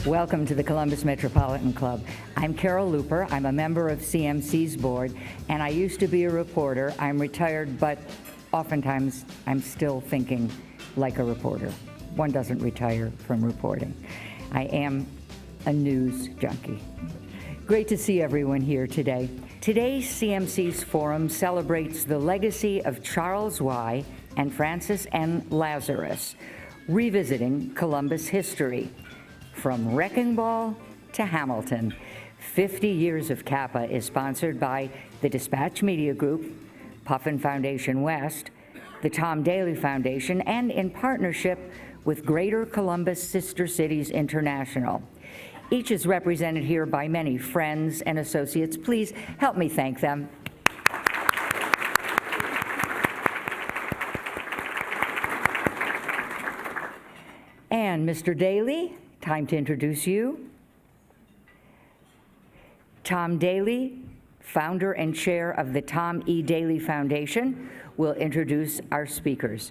Welcome to the Columbus Metropolitan Club. I'm Carol Looper. I'm a member of CMC's board, and I used to be a reporter. I'm retired, but oftentimes I'm still thinking like a reporter. One doesn't retire from reporting. I am a news junkie. Great to see everyone here today. Today's CMC's forum celebrates the legacy of Charles Y. and Francis N. Lazarus, revisiting Columbus history. From Wrecking Ball to Hamilton, 50 Years of CAPA is sponsored by the Dispatch Media Group, Puffin Foundation West, the Tom Daly Foundation, and in partnership with Greater Columbus Sister Cities International. Each is represented here by many friends and associates. Please help me thank them. And Mr. Daly, time to introduce you. Tom Daly, founder and chair of the Tom E. Daly Foundation, will introduce our speakers.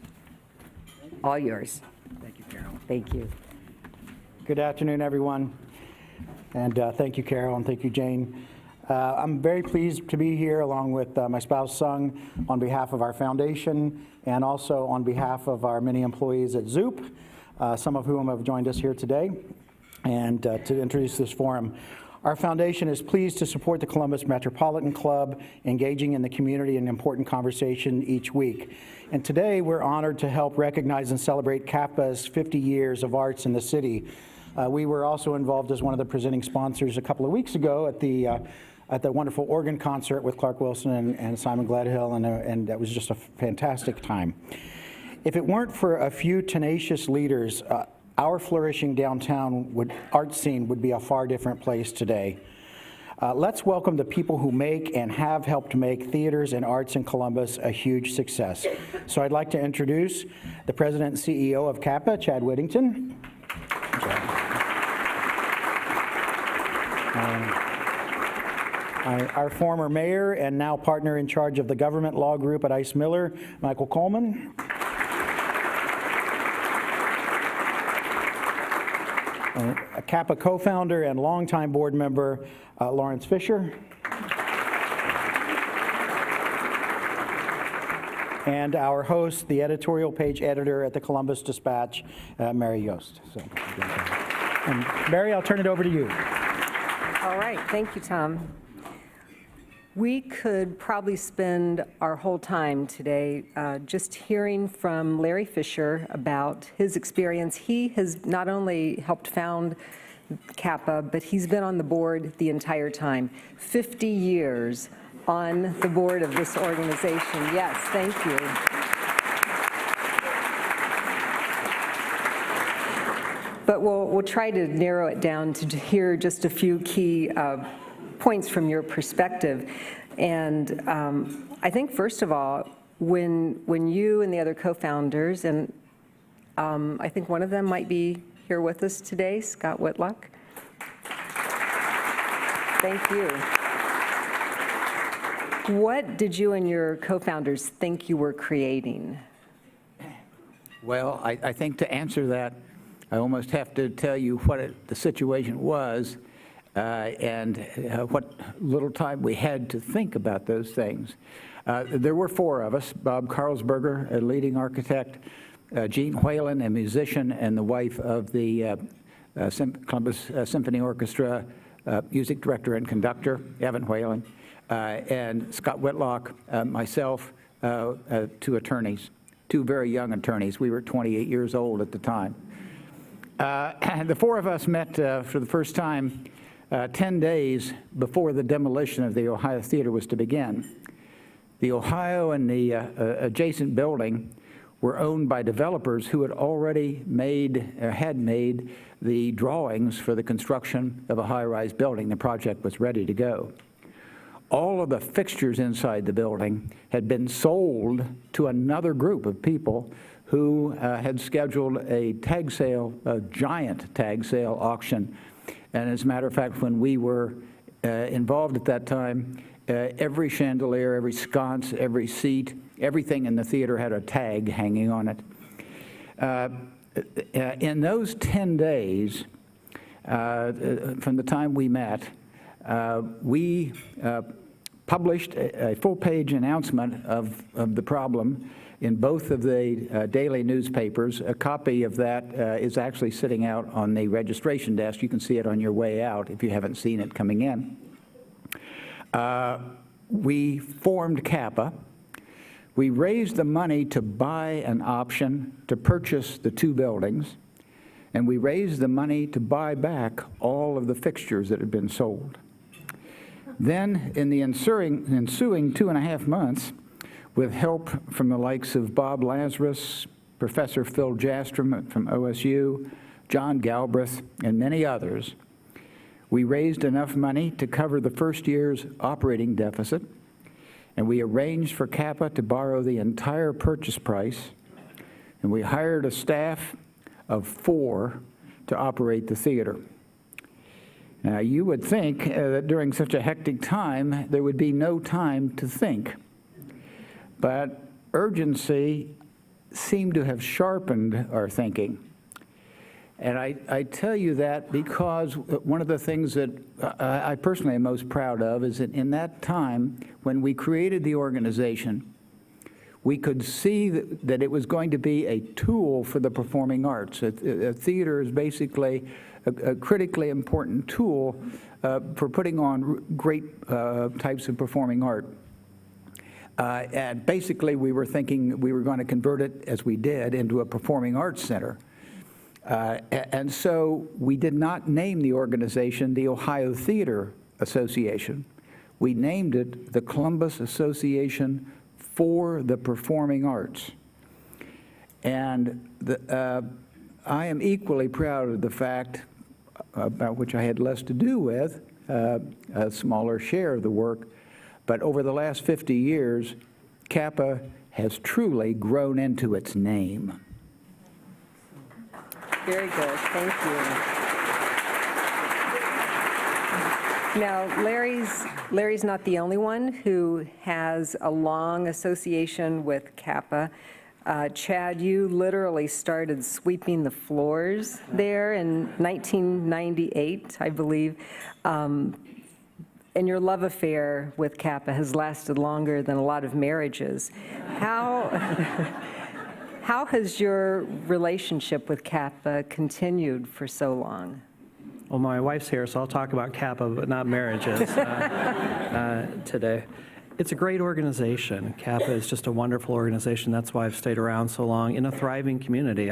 All yours. Thank you, Carol. Thank you. Good afternoon, everyone. And thank you, Carol, and thank you, Jane. I'm very pleased to be here along with my spouse, Sung, on behalf of our foundation and also on behalf of our many employees at Zoop, some of whom have joined us here today, and to introduce this forum. Our foundation is pleased to support the Columbus Metropolitan Club, engaging in the community in important conversation each week. And today we're honored to help recognize and celebrate CAPA's 50 years of arts in the city. We were also involved as one of the presenting sponsors a couple of weeks ago at the wonderful organ concert with Clark Wilson and Simon Gladhill, and that was just a fantastic time. If it weren't for a few tenacious leaders, our flourishing downtown art scene would be a far different place today. Let's welcome the people who make and have helped make theaters and arts in Columbus a huge success. So I'd like to introduce the president and CEO of CAPA, Chad Whittington. Our former mayor and now partner in charge of the government law group at Ice Miller, Michael Coleman. A CAPA co-founder and longtime board member, Lawrence Fischer. And our host, the editorial page editor at the Columbus Dispatch, Mary Yost. So, and Mary, I'll turn it over to you. All right, thank you, Tom. We could probably spend our whole time today just hearing from Larry Fischer about his experience. He has not only helped found CAPA, but he's been on the board the entire time. 50 years on the board of this organization. Yes, thank you. But we'll try to narrow it down to hear just a few key points from your perspective. And I think, first of all, when you and the other co-founders, and I think one of them might be here with us today, Scott Whitlock. Thank you. What did you and your co-founders think you were creating? Well, I think to answer that, I almost have to tell you what the situation was and what little time we had to think about those things. There were four of us: Bob Carlsberger, a leading architect, Jean Whalen, a musician and the wife of the Columbus Symphony Orchestra music director and conductor, Evan Whalen, and Scott Whitlock, myself, two attorneys, two very young attorneys. We were 28 years old at the time. The four of us met for the first time 10 days before the demolition of the Ohio Theater was to begin. The Ohio and the adjacent building were owned by developers who had already made the drawings for the construction of a high-rise building. The project was ready to go. All of the fixtures inside the building had been sold to another group of people who had scheduled a tag sale, a giant tag sale auction. And as a matter of fact, when we were involved at that time, every chandelier, every sconce, every seat, everything in the theater had a tag hanging on it. In those 10 days, from the time we met, we published a full-page announcement of the problem in both of the daily newspapers. A copy of that is actually sitting out on the registration desk. You can see it on your way out if you haven't seen it coming in. We formed CAPA. We raised the money to buy an option to purchase the 2 buildings, and we raised the money to buy back all of the fixtures that had been sold. Then, in the ensuing 2.5 months, with help from the likes of Bob Lazarus, Professor Phil Jastrom from OSU, John Galbraith, and many others, we raised enough money to cover the first year's operating deficit, and we arranged for CAPA to borrow the entire purchase price, and we hired a staff of 4 to operate the theater. Now, you would think that during such a hectic time, there would be no time to think. But urgency seemed to have sharpened our thinking. And I tell you that because one of the things that I personally am most proud of is that in that time, when we created the organization, we could see that it was going to be a tool for the performing arts. A theater is basically a critically important tool for putting on great types of performing art. And basically, we were thinking we were going to convert it, as we did, into a performing arts center. And so we did not name the organization the Ohio Theater Association. We named it the Columbus Association for the Performing Arts. And I am equally proud of the fact, about which I had less to do with, a smaller share of the work, but over the last 50 years, CAPA has truly grown into its name. Very good, thank you. Now, Larry's not the only one who has a long association with CAPA. Chad, you literally started sweeping the floors there in 1998, I believe. And your love affair with CAPA has lasted longer than a lot of marriages. How has your relationship with CAPA continued for so long? Well, my wife's here, so I'll talk about CAPA, but not marriages today. It's a great organization. CAPA is just a wonderful organization. That's why I've stayed around so long in a thriving community.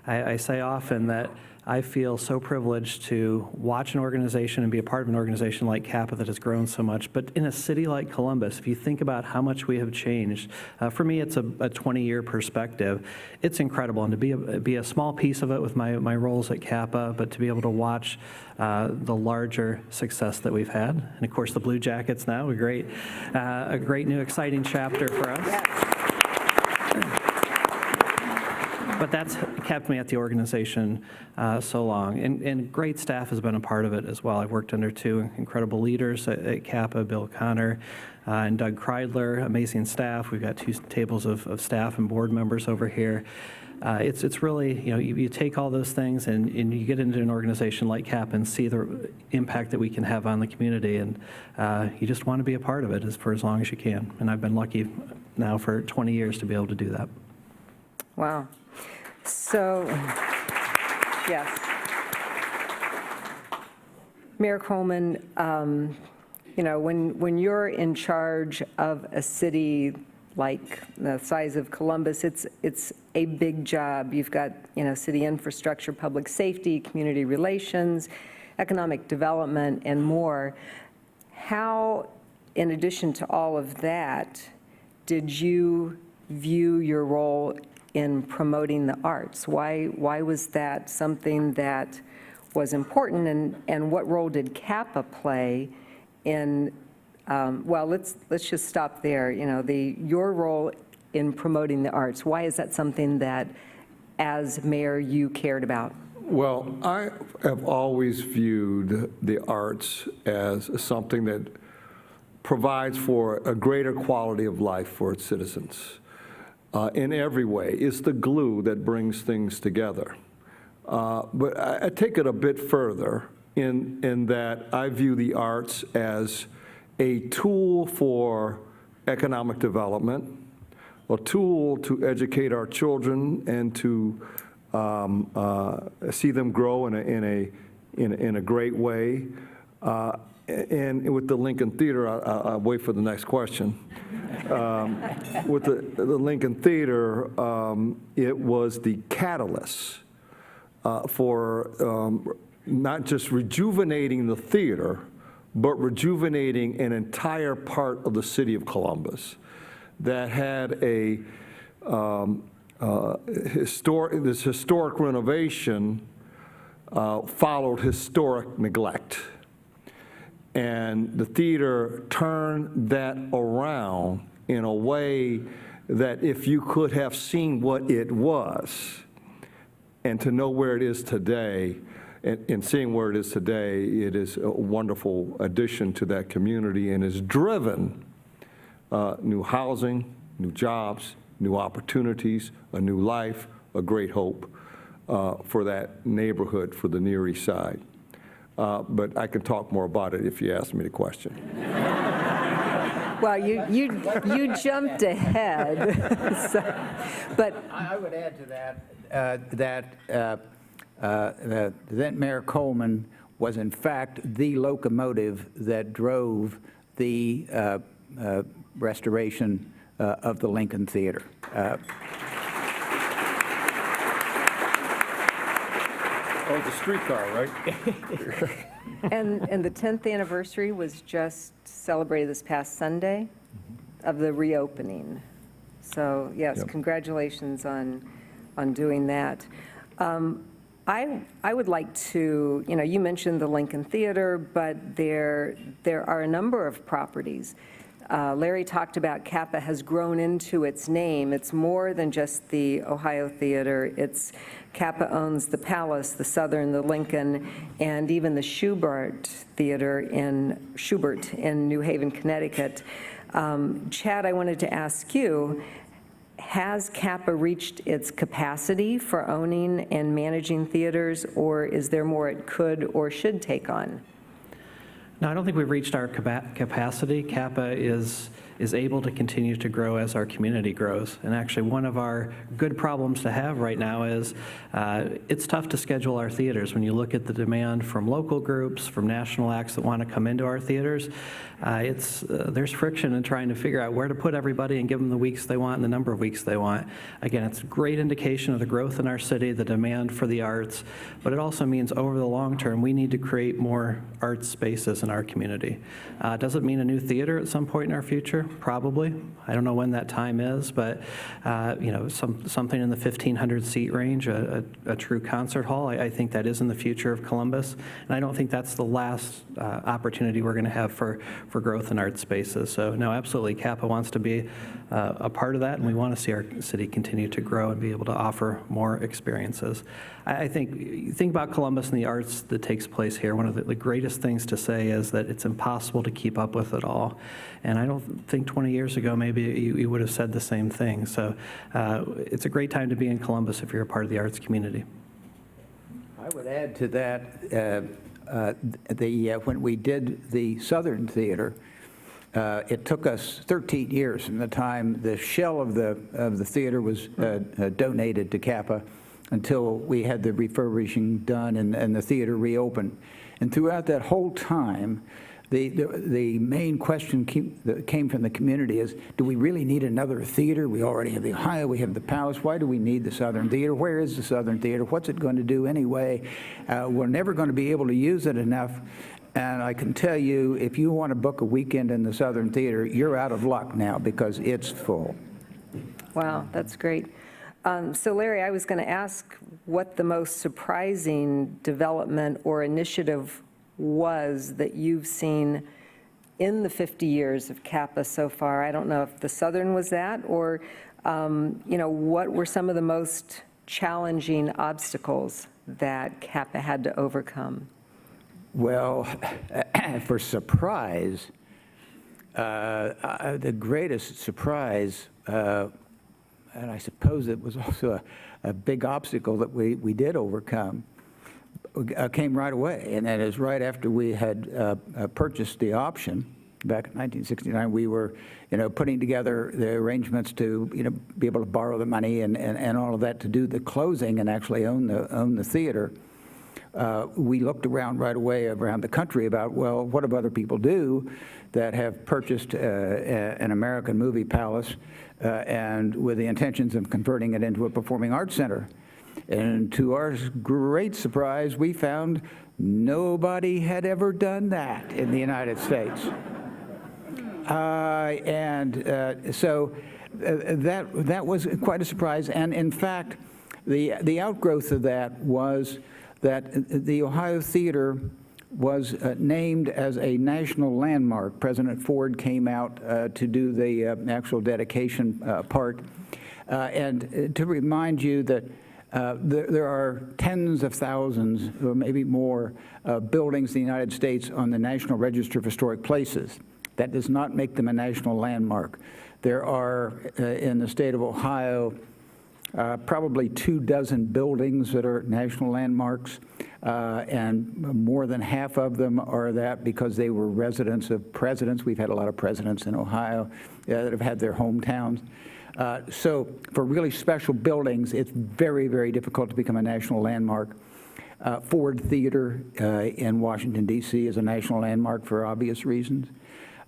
I say often that I feel so privileged to watch an organization and be a part of an organization like CAPA that has grown so much. But in a city like Columbus, if you think about how much we have changed, for me it's a 20-year perspective. It's incredible, and to be a small piece of it with my roles at CAPA, but to be able to watch the larger success that we've had. And of course the Blue Jackets now, a great new exciting chapter for us. Yes. But that's kept me at the organization so long. And great staff has been a part of it as well. I've worked under 2 incredible leaders at CAPA, Bill Connor and Doug Kreidler, amazing staff. We've got 2 tables of staff and board members over here. It's really, you take all those things and you get into an organization like CAPA and see the impact that we can have on the community, and you just want to be a part of it for as long as you can. And I've been lucky now for 20 years to be able to do that. Wow. So, yes. Mayor Coleman, when you're in charge of a city like the size of Columbus, it's a big job. You've got, city infrastructure, public safety, community relations, economic development, and more. How, in addition to all of that, did you view your role in promoting the arts? Why was that something that was important, and what role did CAPA play in, well, let's just stop there. Your role in promoting the arts, why is that something that, as mayor, you cared about? Well, I have always viewed the arts as something that provides for a greater quality of life for its citizens. In every way. It's the glue that brings things together. But I take it a bit further in that I view the arts as a tool for economic development, a tool to educate our children and to see them grow in a great way. And with the Lincoln Theater, I'll wait for the next question. With the Lincoln Theater, it was the catalyst for not just rejuvenating the theater, but rejuvenating an entire part of the city of Columbus that had a historic renovation followed historic neglect. And the theater turned that around in a way that if you could have seen what it was and to know where it is today, and seeing where it is today, it is a wonderful addition to that community and has driven new housing, new jobs, new opportunities, a new life, a great hope for that neighborhood, for the Near East Side. But I can talk more about it if you ask me the question. Well, you jumped ahead. But I would add to that then Mayor Coleman was in fact the locomotive that drove the restoration of the Lincoln Theater. Oh, the streetcar, right? and the 10th anniversary was just celebrated this past Sunday of the reopening. So yes, Yep. Congratulations on doing that. I would like to, you mentioned the Lincoln Theater, but there are a number of properties. Larry talked about CAPA has grown into its name. It's more than just the Ohio Theater. CAPA owns the Palace, the Southern, the Lincoln, and even the Schubert Theater in New Haven, Connecticut. Chad, I wanted to ask you, has CAPA reached its capacity for owning and managing theaters, or is there more it could or should take on? No, I don't think we've reached our capacity. CAPA is able to continue to grow as our community grows. And actually, one of our good problems to have right now is it's tough to schedule our theaters. When you look at the demand from local groups, from national acts that want to come into our theaters, there's friction in trying to figure out where to put everybody and give them the weeks they want and the number of weeks they want. Again, it's a great indication of the growth in our city, the demand for the arts, but it also means over the long term, we need to create more arts spaces in our community. Does it mean a new theater at some point in our future? Probably. I don't know when that time is, but something in the 1,500 seat range, a true concert hall, I think that is in the future of Columbus, and I don't think that's the last opportunity we're going to have for growth in art spaces. So no, absolutely, CAPA wants to be a part of that, and we want to see our city continue to grow and be able to offer more experiences. I think about Columbus and the arts that takes place here. One of the greatest things to say is that it's impossible to keep up with it all. And I don't think 20 years ago maybe you would have said the same thing. So it's a great time to be in Columbus if you're a part of the arts community. I would add to that, when we did the Southern Theater, it took us 13 years from the time the shell of the theater was donated to CAPA until we had the refurbishing done and the theater reopened. And throughout that whole time, the main question that came from the community is, do we really need another theater? We already have the Ohio, we have the Palace. Why do we need the Southern Theater? Where is the Southern Theater? What's it going to do anyway? We're never going to be able to use it enough. And I can tell you, if you want to book a weekend in the Southern Theater, you're out of luck now because it's full. Wow, that's great. So Larry, I was going to ask what the most surprising development or initiative was that you've seen in the 50 years of CAPA so far. I don't know if the Southern was that, or what were some of the most challenging obstacles that CAPA had to overcome? Well, for surprise, the greatest surprise, and I suppose it was also big obstacle that we did overcome came right away, and that is right after we had purchased the option back in 1969. We were, putting together the arrangements to, be able to borrow the money and all of that to do the closing and actually own the theater. We looked around right away around the country about, well, what do other people do that have purchased an American movie palace and with the intentions of converting it into a performing arts center? And to our great surprise, we found nobody had ever done that in the United States. So that was quite a surprise. And in fact, the outgrowth of that was that the Ohio Theater was named as a national landmark. President Ford came out to do the actual dedication part. And to remind you that there are tens of thousands, or maybe more, buildings in the United States on the National Register of Historic Places. That does not make them a national landmark. There are, in the state of Ohio, probably 24 buildings that are national landmarks, and more than half of them are that because they were residents of presidents. We've had a lot of presidents in Ohio that have had their hometowns. So for really special buildings, it's very, very difficult to become a national landmark. Ford Theater in Washington, D.C. is a national landmark for obvious reasons.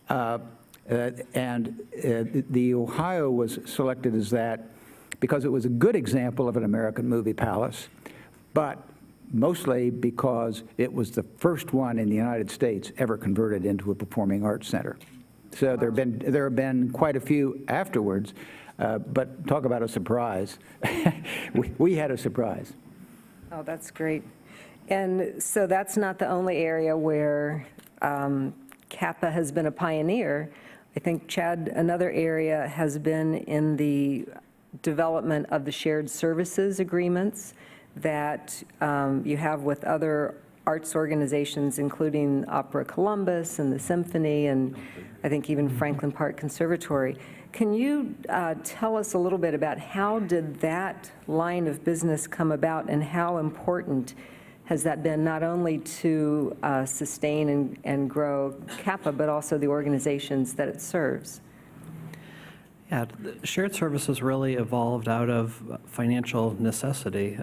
The Ohio was selected as that because it was a good example of an American movie palace, but mostly because it was the first one in the United States ever converted into a performing arts center. So there have been quite a few afterwards, but talk about a surprise. we had a surprise. Oh, that's great. And so that's not the only area where CAPA has been a pioneer. I think, Chad, another area has been in the development of the shared services agreements that you have with other arts organizations, including Opera Columbus and the Symphony, and I think even Franklin Park Conservatory. Can you tell us a little bit about how did that line of business come about, and how important has that been not only to sustain and grow CAPA, but also the organizations that it serves? Yeah, shared services really evolved out of financial necessity.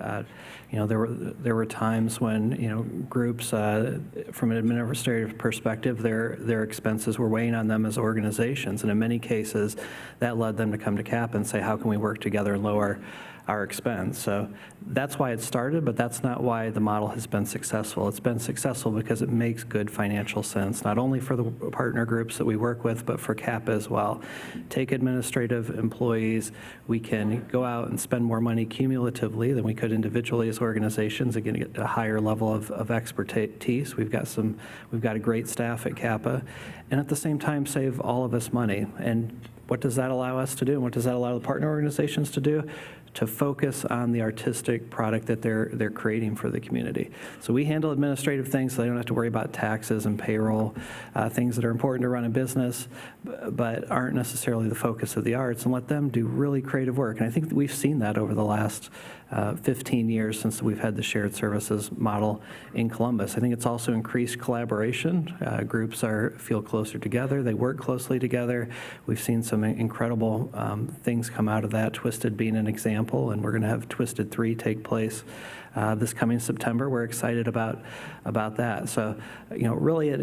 There were times when groups, from an administrative perspective, their expenses were weighing on them as organizations, and in many cases, that led them to come to CAPA and say, how can we work together and lower our expense? So that's why it started, but that's not why the model has been successful. It's been successful because it makes good financial sense, not only for the partner groups that we work with, but for CAPA as well. Take administrative employees, we can go out and spend more money cumulatively than we could individually as organizations, again, get a higher level of expertise. We've got a great staff at CAPA, and at the same time save all of us money. And what does that allow us to do, and what does that allow the partner organizations to do? To focus on the artistic product that they're creating for the community. So we handle administrative things so they don't have to worry about taxes and payroll, things that are important to run a business, but aren't necessarily the focus of the arts, and let them do really creative work. And I think that we've seen that over the last 15 years since we've had the shared services model in Columbus. I think it's also increased collaboration. Groups feel closer together. They work closely together. We've seen some incredible things come out of that, Twisted being an example, and we're going to have Twisted 3 take place this coming September. We're excited about that. So, really,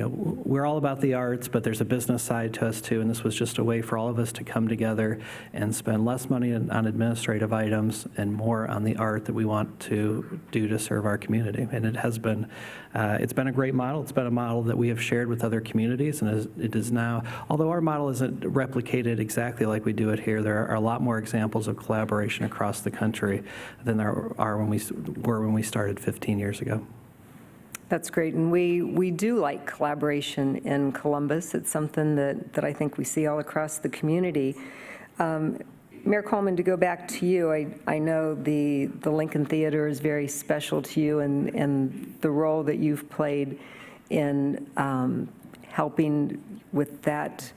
we're all about the arts, but there's a business side to us too, and this was just a way for all of us to come together and spend less money on administrative items and more on the art that we want to do to serve our community. And it has been, it's been a great model. It's been a model that we have shared with other communities, and it is now, although our model isn't replicated exactly like we do it here, there are a lot more examples of collaboration across the country than there are when we started 15 years ago. That's great, and we do like collaboration in Columbus. It's something that I think we see all across the community. Mayor Coleman, to go back to you, I know the Lincoln Theater is very special to you, and the role that you've played in helping with that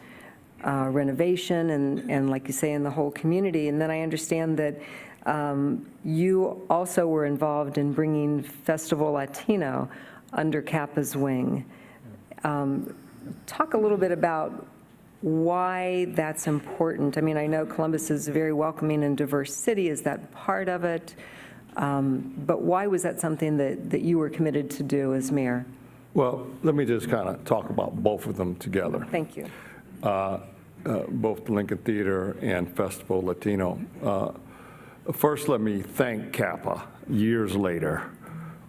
renovation and like you say, in the whole community. And then I understand that You also were involved in bringing Festival Latino under CAPA's wing. Talk a little bit about why that's important. I mean, I know Columbus is a very welcoming and diverse city. Is that part of it? But why was that something that you were committed to do as mayor? Well, let me just kind of talk about both of them together. Thank you. Both the Lincoln Theater and Festival Latino. First, let me thank CAPA years later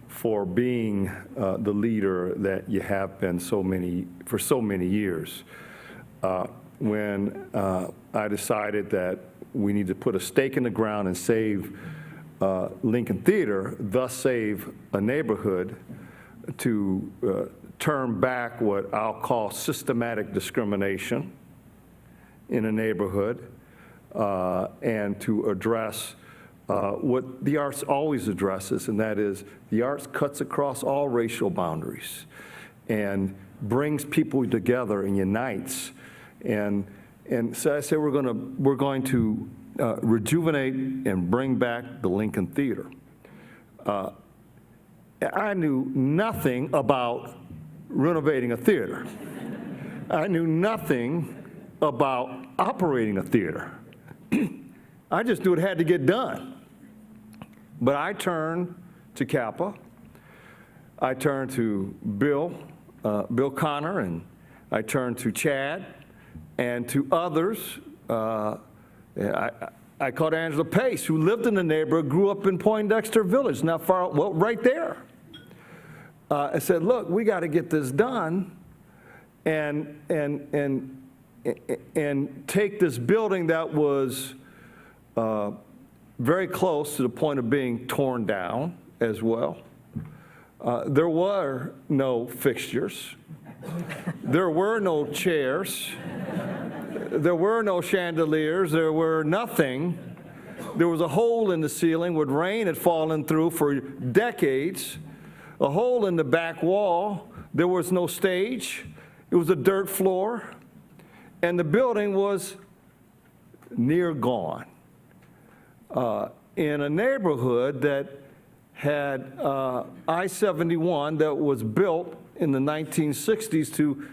for being the leader that you have been for so many years. When I decided that we need to put a stake in the ground and save Lincoln Theater, thus save a neighborhood, to turn back what I'll call systematic discrimination in a neighborhood, and to address what the arts always addresses, and that is the arts cuts across all racial boundaries and brings people together and unites. And so I said we're going to rejuvenate and bring back the Lincoln Theater. I knew nothing about renovating a theater. I knew nothing about operating a theater. I just knew it had to get done. But I turned to CAPA. I turned to Bill Connor, and I turned to Chad and to others. I called Angela Pace, who lived in the neighborhood, grew up in Poindexter Village, not far, well, right there. I said, look, we got to get this done and take this building that was very close to the point of being torn down as well. There were no fixtures. There were no chairs. There were no chandeliers. There were nothing. There was a hole in the ceiling where rain had fallen through for decades, a hole in the back wall. There was no stage. It was a dirt floor, and the building was near gone. In a neighborhood that had I-71 that was built in the 1960s to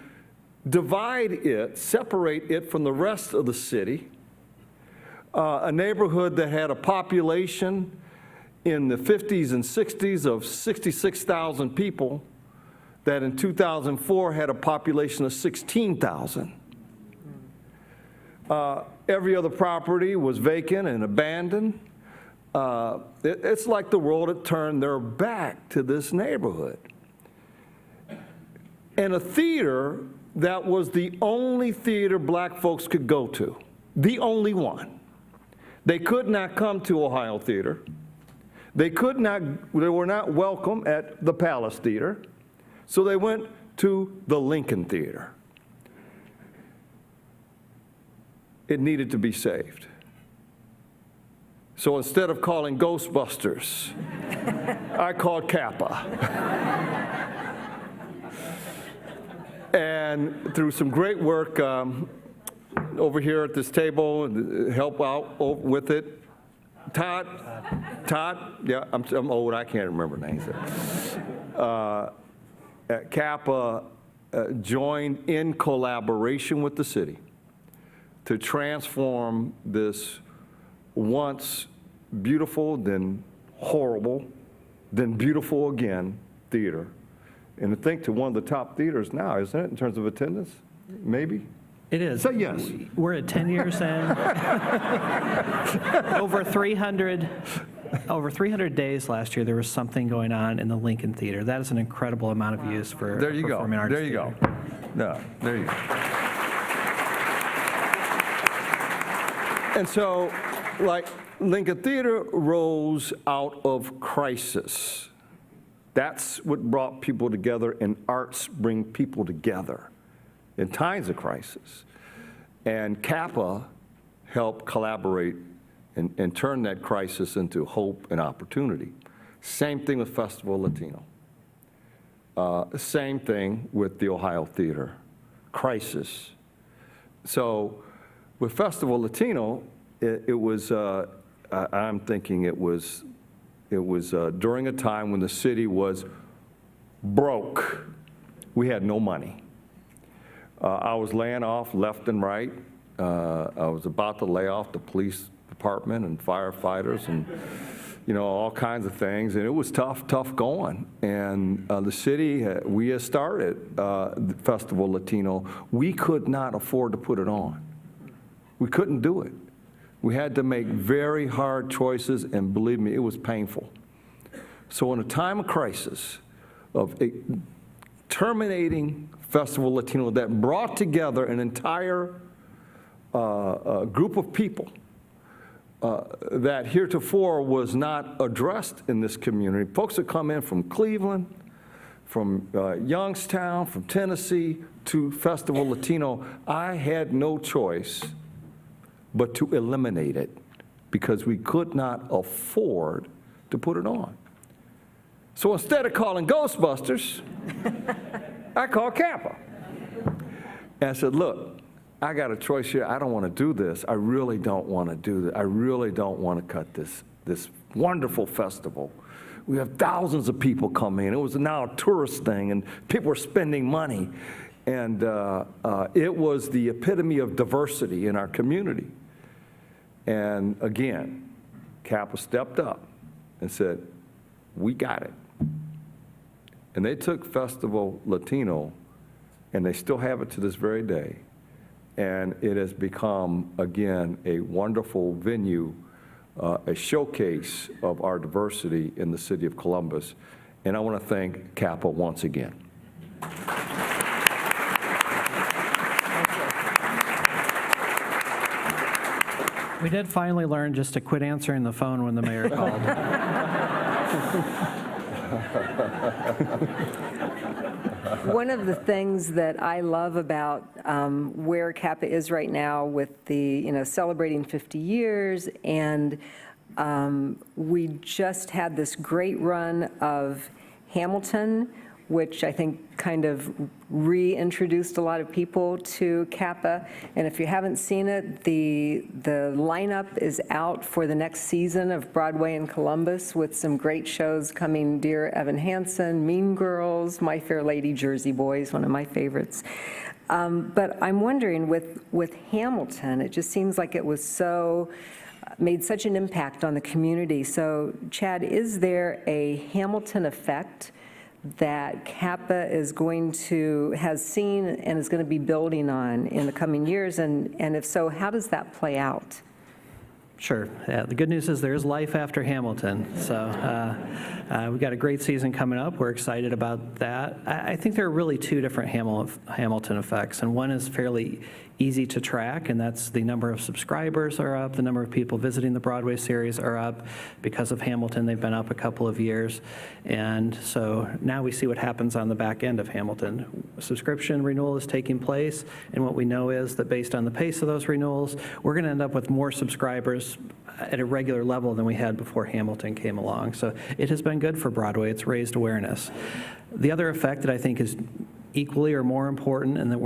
divide it, separate it from the rest of the city, a neighborhood that had a population in the 50s and 60s of 66,000 people, that in 2004 had a population of 16,000. Every other property was vacant and abandoned. It's like the world had turned their back to this neighborhood. And a theater that was the only theater black folks could go to, the only one. They could not come to Ohio Theater. They were not welcome at the Palace Theater, so they went to the Lincoln Theater. It needed to be saved. So instead of calling Ghostbusters, I called CAPA. And through some great work over here at this table, help out with it, Todd, yeah, I'm old, I can't remember names. CAPA joined in collaboration with the city to transform this once beautiful, then horrible, then beautiful again theater. And to think to one of the top theaters now, isn't it, in terms of attendance? Maybe? It is. Say yes. We're at 10 years in. Over 300 days last year, there was something going on in the Lincoln Theater. That is an incredible amount of use for There you go. performing arts. There you go. No, there you go. And so, like, Lincoln Theater rose out of crisis. That's what brought people together, and arts bring people together in times of crisis. And CAPA helped collaborate and turn that crisis into hope and opportunity. Same thing with Festival Latino. Same thing with the Ohio Theater. Crisis. So with Festival Latino, it was I'm thinking it was during a time when the city was broke. We had no money. I was laying off left and right. I was about to lay off the police department and firefighters and, all kinds of things. And it was tough going. And the city, we had started the Festival Latino. We could not afford to put it on. We couldn't do it. We had to make very hard choices, and believe me, it was painful. So in a time of crisis, of terminating Festival Latino that brought together an entire group of people that heretofore was not addressed in this community. Folks that come in from Cleveland, from Youngstown, from Tennessee to Festival Latino, I had no choice but to eliminate it because we could not afford to put it on. So instead of calling Ghostbusters, I called CAPA. And I said, look, I got a choice here. I don't want to do this. I really don't want to do this. I really don't want to cut this wonderful festival. We have thousands of people coming in. It was now a tourist thing, and people were spending money. And it was the epitome of diversity in our community. And again, CAPA stepped up and said, we got it. And they took Festival Latino, and they still have it to this very day. And it has become, again, a wonderful venue, a showcase of our diversity in the city of Columbus. And I want to thank CAPA once again. We did finally learn just to quit answering the phone when the mayor called. One of the things that I love about where CAPA is right now with the, celebrating 50 years, and we just had this great run of Hamilton, which I think kind of reintroduced a lot of people to CAPA. And if you haven't seen it, the lineup is out for the next season of Broadway in Columbus with some great shows coming: Dear Evan Hansen, Mean Girls, My Fair Lady, Jersey Boys, one of my favorites. But I'm wondering, with Hamilton, it just seems like it was made such an impact on the community. So, Chad, is there a Hamilton effect that CAPA has seen and is going to be building on in the coming years? And if so, how does that play out? Sure. Yeah, the good news is there is life after Hamilton. So we've got a great season coming up. We're excited about that. I think there are really two different Hamilton effects, and one is fairly easy to track, and that's the number of subscribers are up, the number of people visiting the Broadway series are up. Because of Hamilton, they've been up a couple of years. And so now we see what happens on the back end of Hamilton. Subscription renewal is taking place, and what we know is that based on the pace of those renewals, we're going to end up with more subscribers at a regular level than we had before Hamilton came along. So it has been good for Broadway. It's raised awareness. The other effect that I think is equally or more important, and that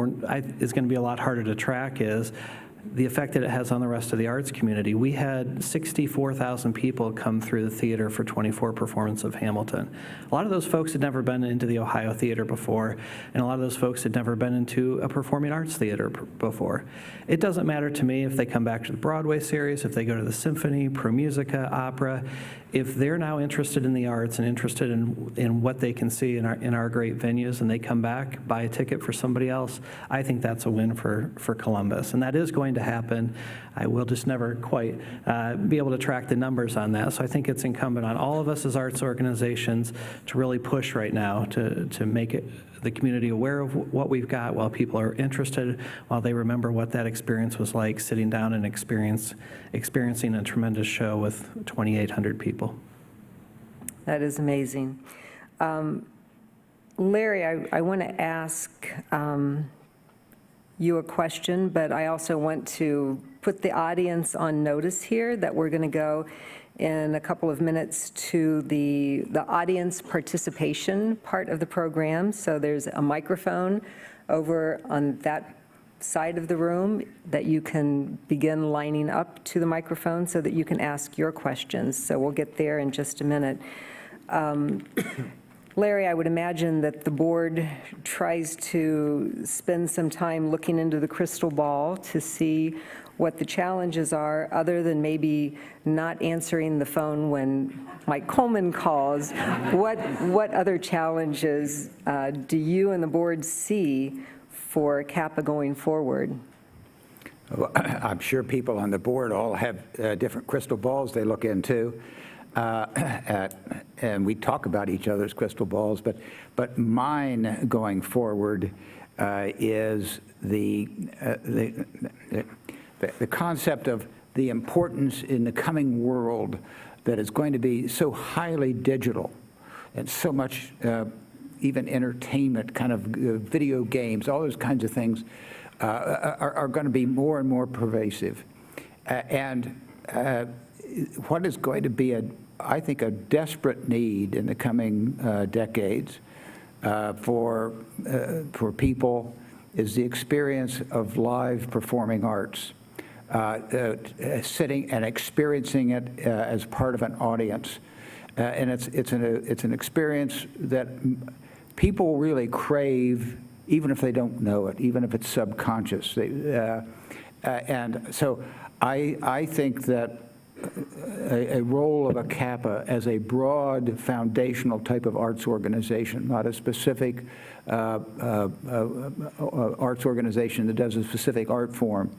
is going to be a lot harder to track, is the effect that it has on the rest of the arts community. We had 64,000 people come through the theater for 24 performances of Hamilton. A lot of those folks had never been into the Ohio Theater before, and a lot of those folks had never been into a performing arts theater before. It doesn't matter to me if they come back to the Broadway series, if they go to the symphony, Pro Musica, opera. If they're now interested in the arts and interested in what they can see in our great venues, and they come back, buy a ticket for somebody else, I think that's a win for Columbus. And that is going to happen. I will just never quite be able to track the numbers on that. So I think it's incumbent on all of us as arts organizations to really push right now to make the community aware of what we've got while people are interested, while they remember what that experience was like, sitting down and experiencing a tremendous show with 2,800 people. That is amazing. Larry, I want to ask you a question, but I also want to put the audience on notice here that we're going to go in a couple of minutes to the audience participation part of the program. So there's a microphone over on that side of the room that you can begin lining up to the microphone so that you can ask your questions. So we'll get there in just a minute. Larry, I would imagine that the board tries to spend some time looking into the crystal ball to see what the challenges are, other than maybe not answering the phone when Mike Coleman calls. What other challenges do you and the board see for CAPA going forward? Well, I'm sure people on the board all have different crystal balls they look into. And we talk about each other's crystal balls, but mine going forward is the concept of the importance in the coming world that is going to be so highly digital and so much even entertainment, kind of video games, all those kinds of things are going to be more and more pervasive. And what is going to be, I think, a desperate need in the coming decades for people is the experience of live performing arts, sitting and experiencing it as part of an audience. And it's an experience that people really crave, even if they don't know it, even if it's subconscious. And so I think that a role of a CAPA as a broad foundational type of arts organization, not a specific arts organization that does a specific art form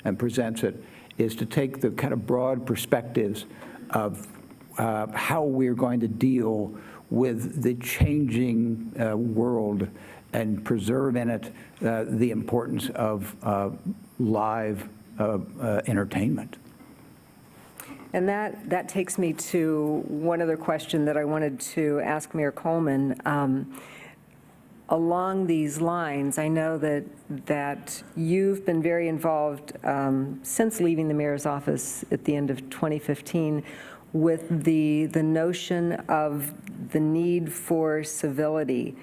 and presents it, is to take the kind of broad perspectives of how we're going to deal with the changing world and preserve in it the importance of live entertainment. And that takes me to one other question that I wanted to ask Mayor Coleman. Along these lines, I know that you've been very involved since leaving the mayor's office at the end of 2015 with the notion of the need for civility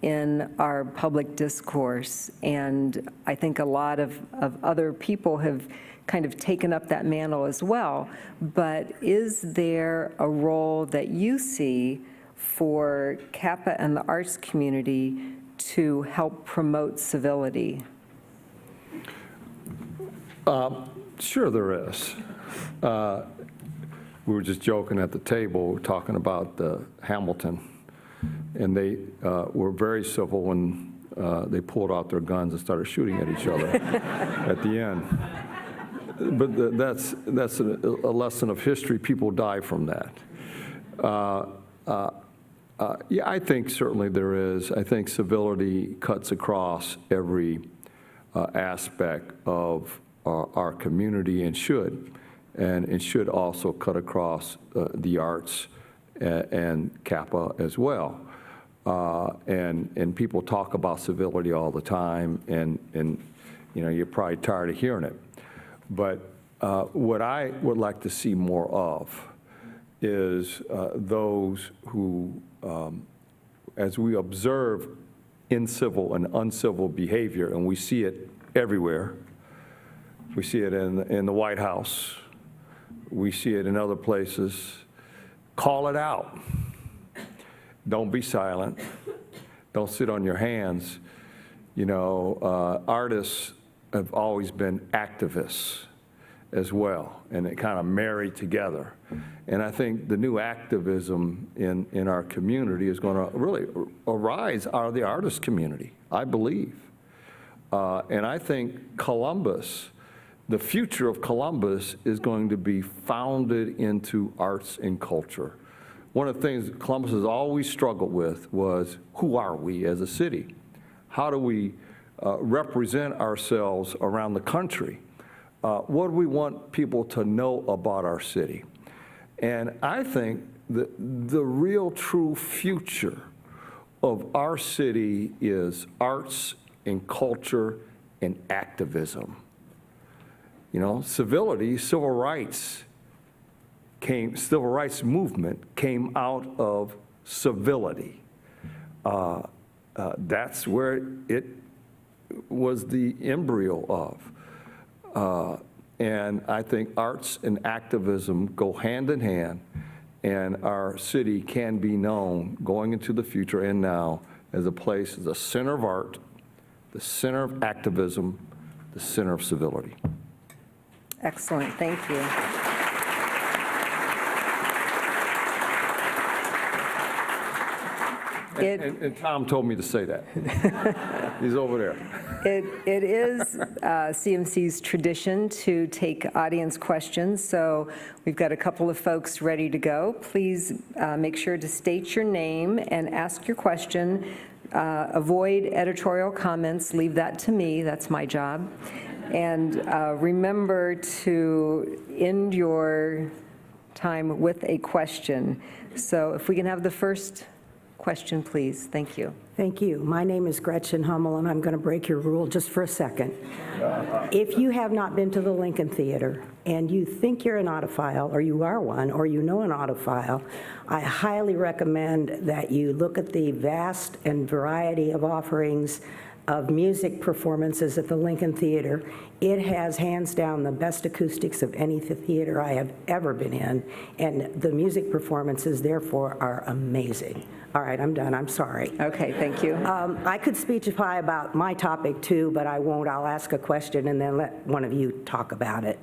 in our public discourse. And I think a lot of other people have kind of taken up that mantle as well. But is there a role that you see for CAPA and the arts community to help promote civility? Sure there is. We were just joking at the table, talking about Hamilton, and they were very civil when they pulled out their guns and started shooting at each other at the end. But that's a lesson of history. People die from that. Yeah, I think certainly there is. I think civility cuts across every aspect of our community and should. And it should also cut across the arts and CAPA as well. And people talk about civility all the time, and you know, you're probably tired of hearing it. But what I would like to see more of is those who, as we observe incivil and uncivil behavior, and we see it everywhere. We see it in the White House. We see it in other places. Call it out. Don't be silent. Don't sit on your hands. You know, artists have always been activists as well, and it kind of married together. And I think the new activism in our community is going to really arise out of the artist community, I believe. And I think Columbus, the future of Columbus is going to be founded into arts and culture. One of the things Columbus has always struggled with was, who are we as a city? How do we represent ourselves around the country? What do we want people to know about our city? And I think that the real true future of our city is arts and culture and activism. You know, civility, civil rights movement came out of civility. That's where it was the embryo of. And I think arts and activism go hand in hand, and our city can be known going into the future and now as a place, as a center of art, the center of activism, the center of civility. Excellent, thank you. And Tom told me to say that. He's over there. It is CMC's tradition to take audience questions, so we've got a couple of folks ready to go. Please make sure to state your name and ask your question. Avoid editorial comments, leave that to me, that's my job. And remember to end your time with a question. So if we can have the first question, please. Thank you. Thank you. My name is Gretchen Hummel, and I'm going to break your rule just for a second. If you have not been to the Lincoln Theater and you think you're an audiophile, or you are one, or you know an audiophile, I highly recommend that you look at the vast and variety of offerings of music performances at the Lincoln Theater. It has hands down the best acoustics of any theater I have ever been in, and the music performances therefore are amazing. All right, I'm done, I'm sorry. Okay, thank you. I could speechify about my topic too, but I won't. I'll ask a question and then let one of you talk about it.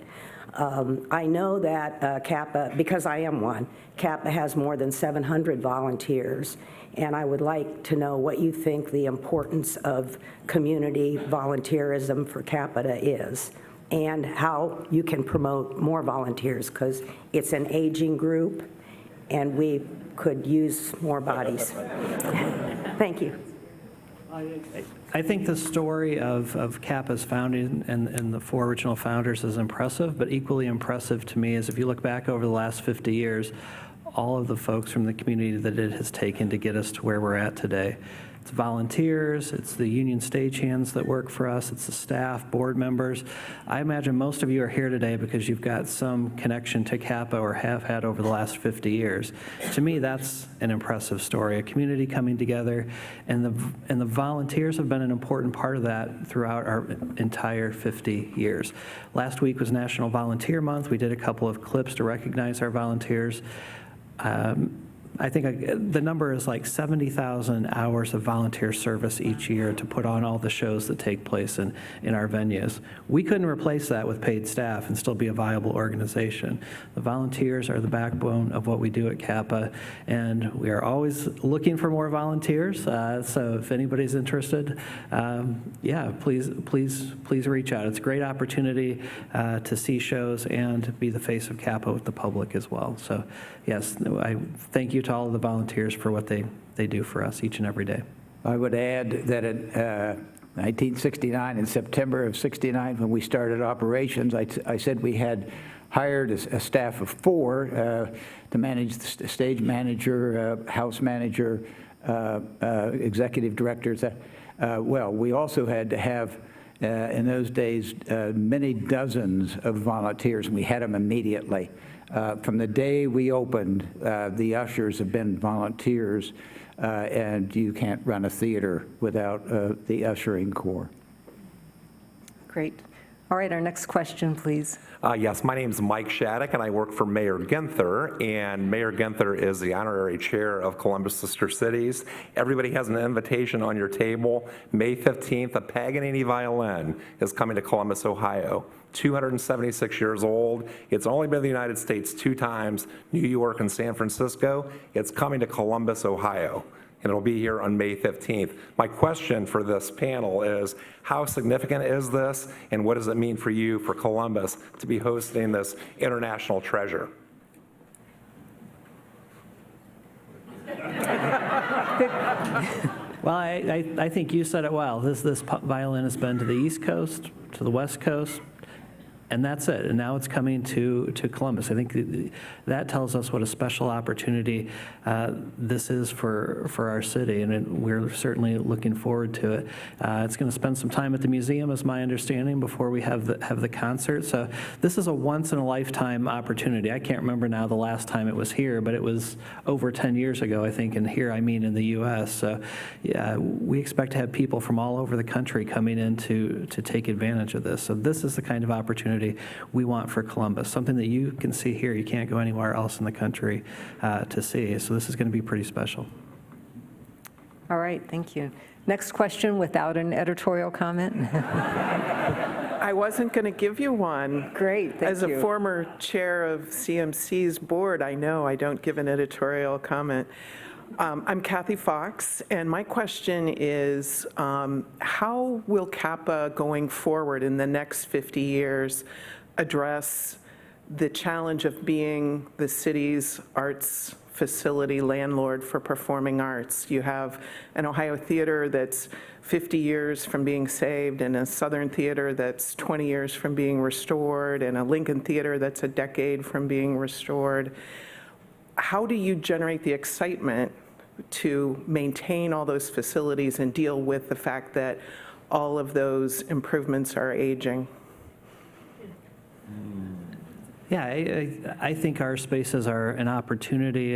I know that CAPA, because I am one, CAPA has more than 700 volunteers, and I would like to know what you think the importance of community volunteerism for CAPA is, and how you can promote more volunteers, because it's an aging group, and we could use more bodies. Thank you. I think the story of CAPA's founding and the four original founders is impressive, but equally impressive to me is if you look back over the last 50 years, all of the folks from the community that it has taken to get us to where we're at today. It's volunteers, it's the union stagehands that work for us, it's the staff, board members. I imagine most of you are here today because you've got some connection to CAPA or have had over the last 50 years. To me, that's an impressive story, a community coming together, and the volunteers have been an important part of that throughout our entire 50 years. Last week was National Volunteer Month. We did a couple of clips to recognize our volunteers. I think the number is like 70,000 hours of volunteer service each year to put on all the shows that take place in our venues. We couldn't replace that with paid staff and still be a viable organization. The volunteers are the backbone of what we do at CAPA, and we are always looking for more volunteers. So if anybody's interested, yeah, please reach out. It's a great opportunity to see shows and be the face of CAPA with the public as well. So yes, I thank you to all of the volunteers for what they do for us each and every day. I would add that in 1969, in September of 69, when we started operations, I said we had hired a staff of 4 to manage the stage manager, house manager, executive directors. Well, we also had to have, in those days, many dozens of volunteers, and we had them immediately. From the day we opened, the ushers have been volunteers, and you can't run a theater without the ushering corps. Great. All right, our next question, please. Yes, my name is Mike Shattuck, and I work for Mayor Ginther, and Mayor Ginther is the honorary chair of Columbus Sister Cities. Everybody has an invitation on your table. May 15th, a Paganini Violin is coming to Columbus, Ohio. 276 years old. It's only been in the United States 2 times, New York and San Francisco. It's coming to Columbus, Ohio, and it'll be here on May 15th. My question for this panel is, how significant is this, and what does it mean for you, for Columbus, to be hosting this international treasure? Well, I think you said it well. This violin has been to the East Coast, to the West Coast, And that's it. And now it's coming to Columbus. I think that tells us what a special opportunity this is for our city, and we're certainly looking forward to it. It's going to spend some time at the museum, is my understanding, before we have the concert. So this is a once-in-a-lifetime opportunity. I can't remember now the last time it was here, but it was over 10 years ago, I think, and here I mean in the U.S. So yeah, we expect to have people from all over the country coming in to take advantage of this. So this is the kind of opportunity we want for Columbus, something that you can see here. You can't go anywhere else in the country to see. So this is going to be pretty special. All right, thank you. Next question without an editorial comment. I wasn't going to give you one. Great, thank As a you. former chair of CMC's board, I know I don't give an editorial comment. I'm Kathy Fox, and my question is, how will CAPA going forward in the next 50 years address the challenge of being the city's arts facility landlord for performing arts? You have an Ohio theater that's 50 years from being saved, and a Southern theater that's 20 years from being restored, and a Lincoln theater that's a decade from being restored. How do you generate the excitement to maintain all those facilities and deal with the fact that all of those improvements are aging? Yeah, I think our spaces are an opportunity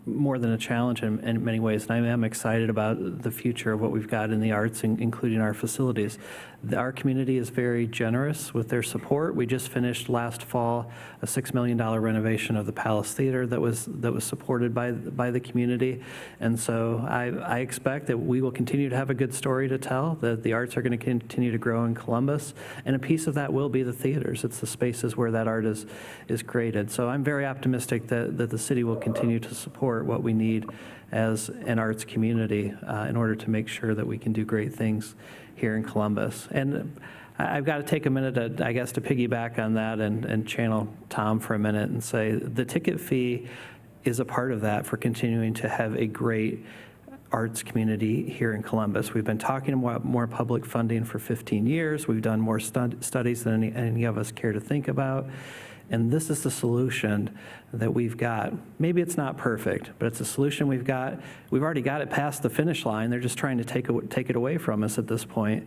more than a challenge in many ways, and I am excited about the future of what we've got in the arts, including our facilities. Our community is very generous with their support. We just finished last fall a $6 million renovation of the Palace Theater that was supported by the community, and so I expect that we will continue to have a good story to tell, that the arts are going to continue to grow in Columbus, and a piece of that will be the theaters. It's the spaces where that art is created. So I'm very optimistic that the city will continue to support what we need as an arts community in order to make sure that we can do great things here in Columbus. And I've got to take a minute, I guess, to piggyback on that and channel Tom for a minute and say the ticket fee is a part of that for continuing to have a great arts community here in Columbus. We've been talking about more public funding for 15 years. We've done more studies than any of us care to think about. And this is the solution that we've got. Maybe it's not perfect, but it's a solution we've got. We've already got it past the finish line. They're just trying to take it away from us at this point.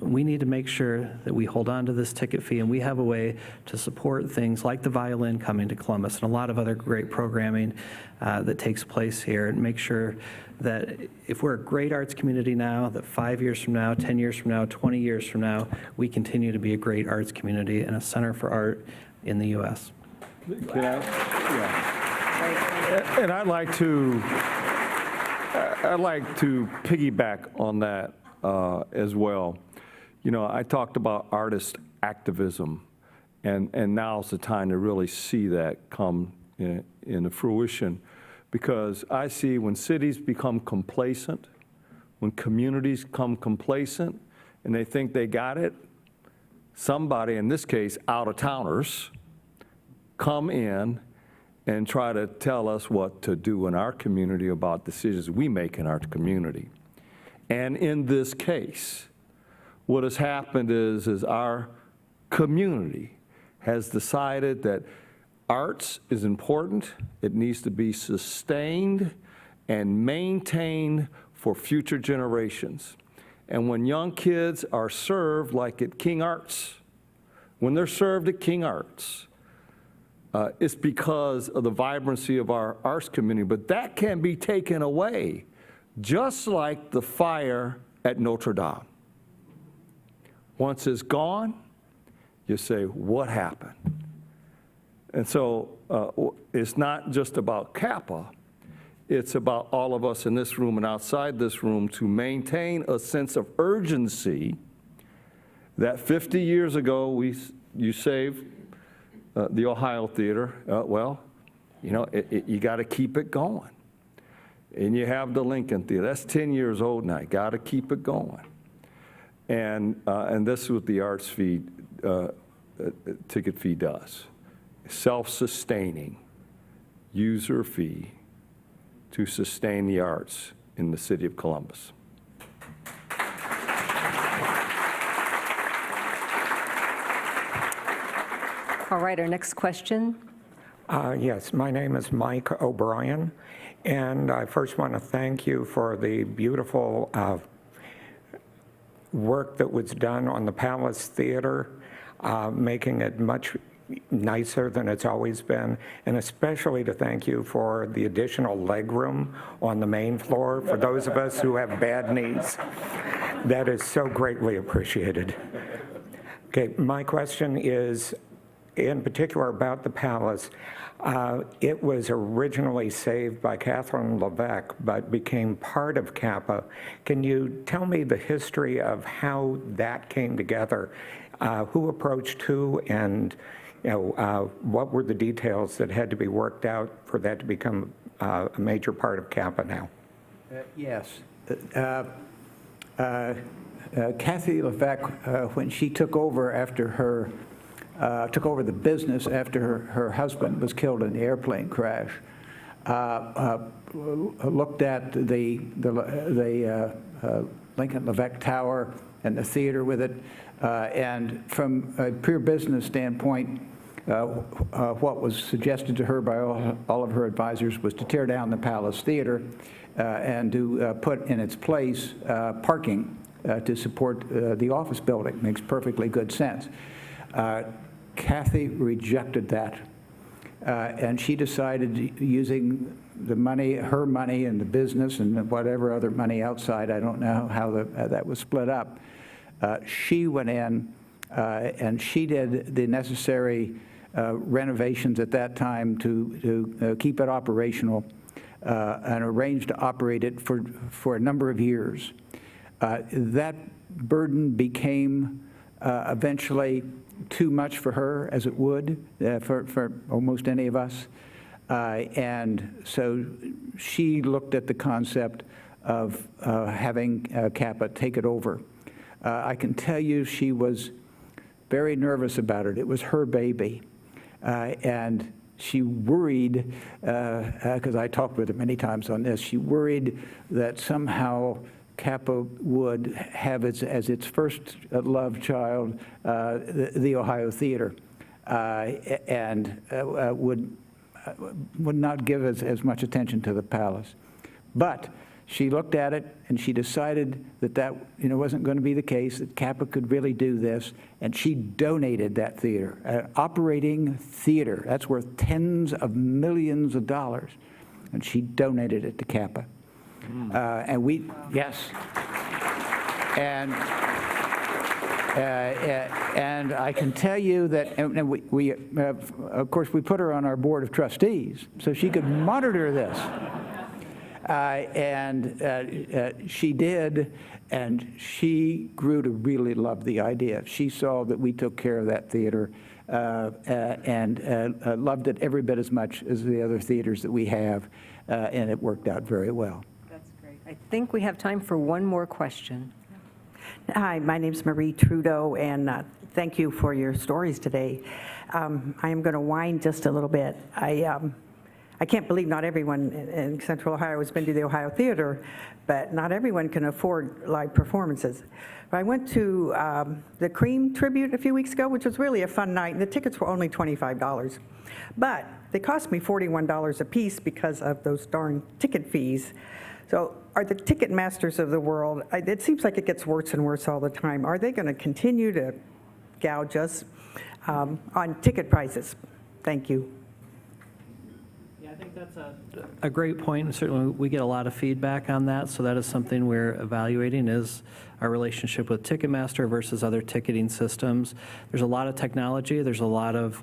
We need to make sure that we hold on to this ticket fee, and we have a way to support things like the violin coming to Columbus and a lot of other great programming that takes place here, and make sure that if we're a great arts community now, that 5 years from now, 10 years from now, 20 years from now, we continue to be a great arts community and a center for art in the U.S. Can I? Yeah. And I'd like to piggyback on that as well. You know, I talked about artist activism, and now's the time to really see that come into fruition, because I see when cities become complacent, when communities become complacent, and they think they got it, somebody, in this case, out-of-towners, come in and try to tell us what to do in our community about decisions we make in our community. And in this case, what has happened is our community has decided that arts is important, it needs to be sustained and maintained for future generations. And when young kids are served like at King Arts, when they're served at King Arts, it's because of the vibrancy of our arts community, but that can be taken away, just like the fire at Notre Dame. Once it's gone, you say, what happened? And so it's not just about CAPA, it's about all of us in this room and outside this room to maintain a sense of urgency that 50 years ago you saved the Ohio Theater. Well, you know, you got to keep it going. And you have the Lincoln Theater. That's 10 years old now. Got to keep it going. And this is what the arts fee, ticket fee does. Self-sustaining user fee to sustain the arts in the city of Columbus. All right, our next question. Yes, my name is Mike O'Brien, and I first want to thank you for the beautiful work that was done on the Palace Theater, making it much nicer than it's always been, and especially to thank you for the additional legroom on the main floor for those of us who have bad knees. That is so greatly appreciated. Okay, my question is in particular about the Palace. It was originally saved by Catherine Levesque, but became part of CAPA. Can you tell me the history of how that came together? Who approached who, and what were the details that had to be worked out for that to become a major part of CAPA now? Yes. Kathy Levesque, when she took over after her took over the business after her husband was killed in the airplane crash, looked at the Lincoln Levesque Tower and the theater with it, and from a pure business standpoint, what was suggested to her by all of her advisors was to tear down the Palace Theater and to put in its place parking to support the office building. Makes perfectly good sense. Kathy rejected that, and she decided, using the money, her money and the business and whatever other money outside, I don't know how that was split up, she went in and she did the necessary renovations at that time to keep it operational and arranged to operate it for a number of years. That burden became eventually too much for her, as it would for almost any of us. And so she looked at the concept of having CAPA take it over. I can tell you she was very nervous about it. It was her baby. And she worried, because I talked with her many times on this, she worried that somehow CAPA would have as its first love child the Ohio Theater, and would not give as much attention to the Palace. But she looked at it and she decided that wasn't going to be the case, that CAPA could really do this, and she donated that theater, an operating theater that's worth tens of millions of dollars, and she donated it to CAPA. And we, yes. And I can tell you that, and we of course, we put her on our board of trustees so she could monitor this. She did, and she grew to really love the idea. She saw that we took care of that theater and loved it every bit as much as the other theaters that we have, and it worked out very well. That's great. I think we have time for one more question. Hi, my name's Marie Trudeau, and thank you for your stories today. I am going to whine just a little bit. I can't believe not everyone in Central Ohio has been to the Ohio Theater, but not everyone can afford live performances. But I went to the Cream tribute a few weeks ago, which was really a fun night, and the tickets were only $25. But they cost me $41 a piece because of those darn ticket fees. So are the ticket masters of the world, it seems like it gets worse and worse all the time, are they going to continue to gouge us on ticket prices? Thank you. Yeah, I think that's a great point, and certainly we get a lot of feedback on that, so that is something we're evaluating, is our relationship with Ticketmaster versus other ticketing systems. There's a lot of technology, there's a lot of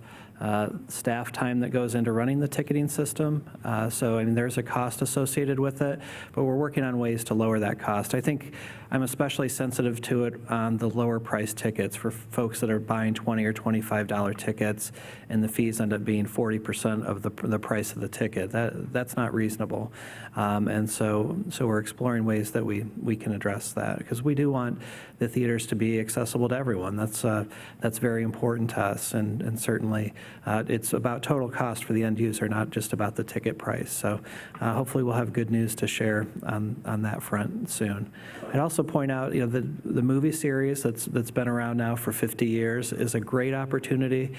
staff time that goes into running the ticketing system. So, I mean, there's a cost associated with it, but we're working on ways to lower that cost. I think I'm especially sensitive to it on the lower price tickets for folks that are buying $20 or $25 tickets, and the fees end up being 40% of the price of the ticket. That's not reasonable. And so we're exploring ways that we can address that, because we do want the theaters to be accessible to everyone. That's very important to us, and certainly it's about total cost for the end user, not just about the ticket price. So hopefully we'll have good news to share on that front soon. I'd also point out, the movie series that's been around now for 50 years is a great opportunity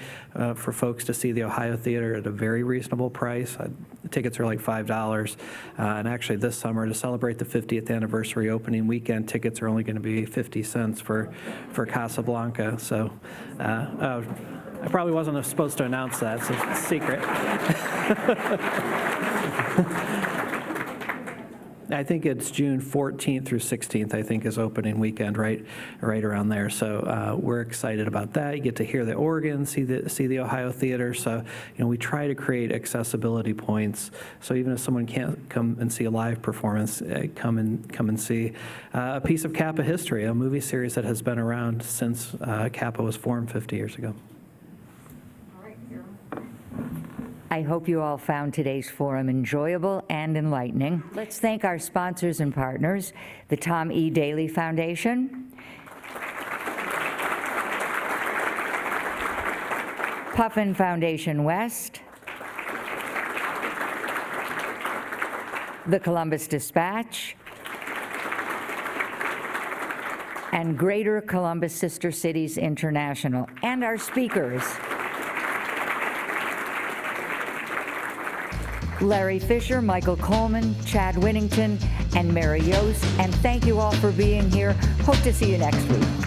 for folks to see the Ohio Theater at a very reasonable price. Tickets are like $5. And actually this summer, to celebrate the 50th anniversary opening weekend, tickets are only going to be 50 cents for Casablanca. So I probably wasn't supposed to announce that, so it's a secret. I think it's June 14th through 16th, I think, is opening weekend, right around there. So we're excited about that. You get to hear the organ, see the Ohio Theater. So we try to create accessibility points. So even if someone can't come and see a live performance, come and see a piece of CAPA history, a movie series that has been around since CAPA was formed 50 years ago. I hope you all found today's forum enjoyable and enlightening. Let's thank our sponsors and partners, the Tom E. Daly Foundation, Puffin Foundation West, the Columbus Dispatch, and Greater Columbus Sister Cities International, and our speakers, Larry Fischer, Michael Coleman, Chad Whittington, and Mary Yost. And thank you all for being here. Hope to see you next week.